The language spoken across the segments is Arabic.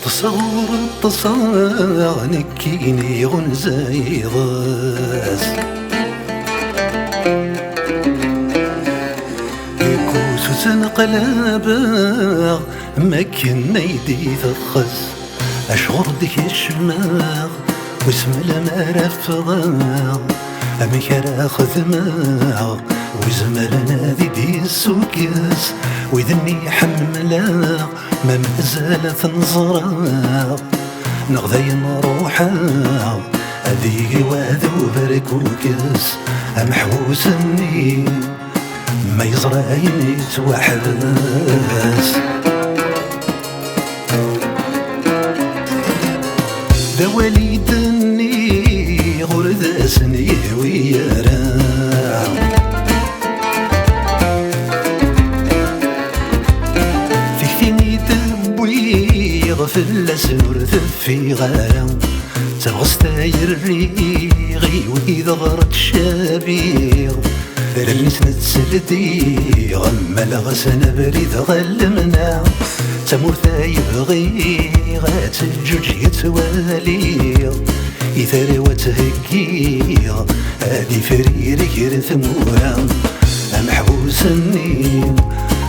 تصور نكيني غنزاي ضاس كوسوس نقلابا ما كنا يدي ثخز أشغر ديك الشماغ واسم المرا فغاغ أمكرا خذماغ وزمرنا ذي دي السوكيس وذني حملاغ ما مازال تنظراغ نغذي نروحاغ هذي وذو بركوكس أمحوس مني ما يزرعيني توحبس دا والدني غرد سني ويرا فيكتيني تبوي غفل سنور ثفي غارم تغستاير ريغي وإذا غرت شابيغ ذلني سنتسلدي غم لغسنا بريد غلمنا تمورثا يبغي غات الجوج يتوالي يثري وتهكي هادي فريري غير ثمورا محبوسني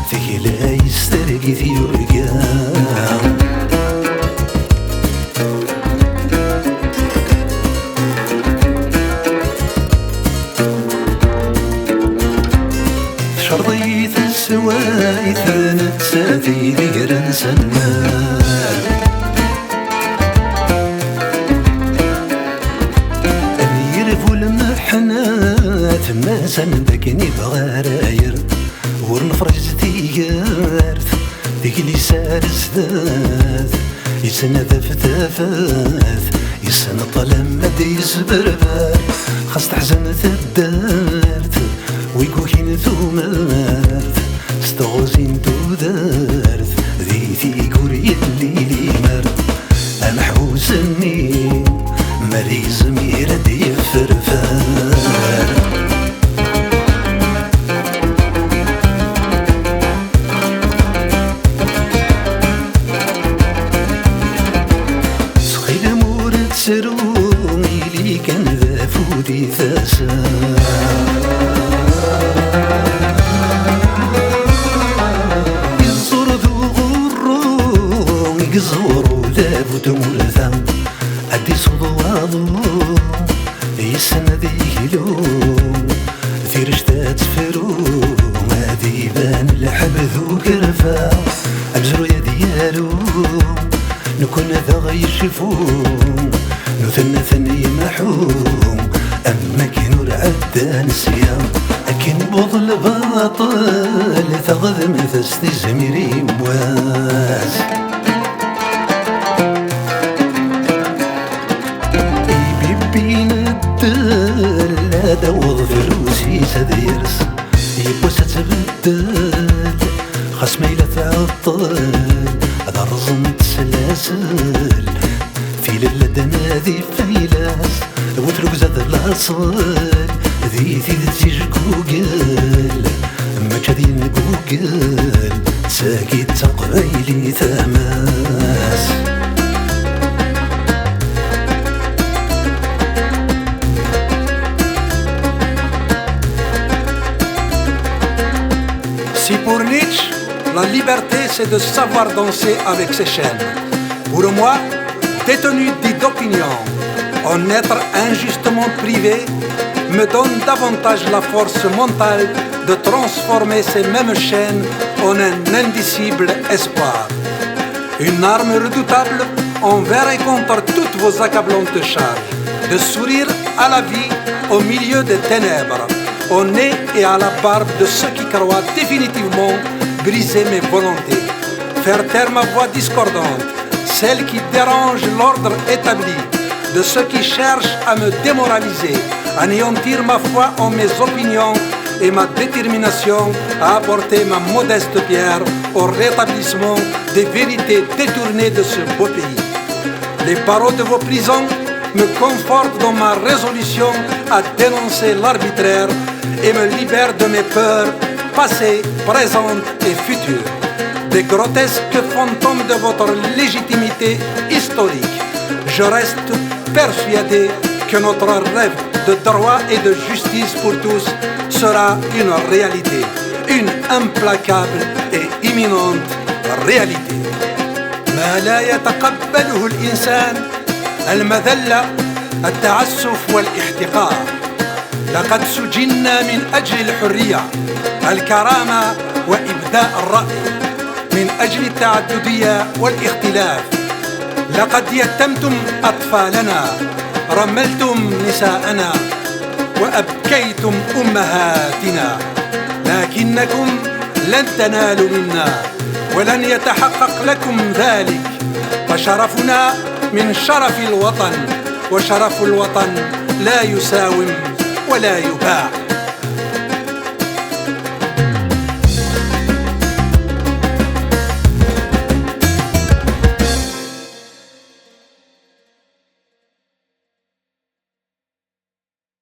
فيك لا يسترقي ثيورقا شرطيت السوايث نتسافي ذكر سنار يرفو المحنات ما سندكني بغراير ورنفرج ثيارث ذيك اللي سارس ذاث يسنذف ثافاث يسنطل مد يسبربار خاص تحزن ثدارث ويكوكين ثومارث ستغوزين تودارث ذي ثيقور يلي لي مرث أمحوسني مريز ميرد يفرفار سخيل مورد سرومي لي كان ذا فودي ثاسار يزورو ذاب تمورثا أدي صدوادو يسنى ذيلو في رشتات فرو هادي بان الحبذو كرفا أبزرو يا ديالو نكون ذا غيشفو نثنى ثني محوم أما كنو العدان سيام أكن بضل باطل ثغذ مثستي زميري مواز بين الدل لا دوض فلوسي تديرس يبوس تبدل خصمي لا تعطل هذا الرزم تسلاسل في للدنا ذي فيلاس وترك زاد الاصل ذي تيج جوجل اما كذين جوجل ساكت تقريلي ثماس Si pour Nietzsche, la liberté c'est de savoir danser avec ses chaînes, pour moi, détenu dit d'opinion, en être injustement privé me donne davantage la force mentale de transformer ces mêmes chaînes en un indicible espoir. Une arme redoutable envers et contre toutes vos accablantes charges, de sourire à la vie au milieu des ténèbres, au nez et à la barbe de ceux qui croient définitivement briser mes volontés, faire taire ma voix discordante, celle qui dérange l'ordre établi, de ceux qui cherchent à me démoraliser, anéantir ma foi en mes opinions et ma détermination à apporter ma modeste pierre au rétablissement des vérités détournées de ce beau pays. Les barreaux de vos prisons me confortent dans ma résolution à dénoncer l'arbitraire et me libèrent de mes peurs passées, présentes et futures. des grotesques fantômes de votre légitimité historique. Je reste persuadé que notre rêve de droit et de justice pour tous sera une réalité, une implacable et imminente réalité. ما لا يتقبله الإنسان المذلة، التعسف والاحتقار. لقد سجنا من أجل الحرية، الكرامة وإبداء الرأي، من أجل التعددية والاختلاف. لقد يتمتم أطفالنا، رملتم نساءنا، وأبكيتم أمهاتنا، لكنكم لن تنالوا منا ولن يتحقق لكم ذلك. فشرفنا من شرف الوطن، وشرف الوطن لا يساوم ولا يباع.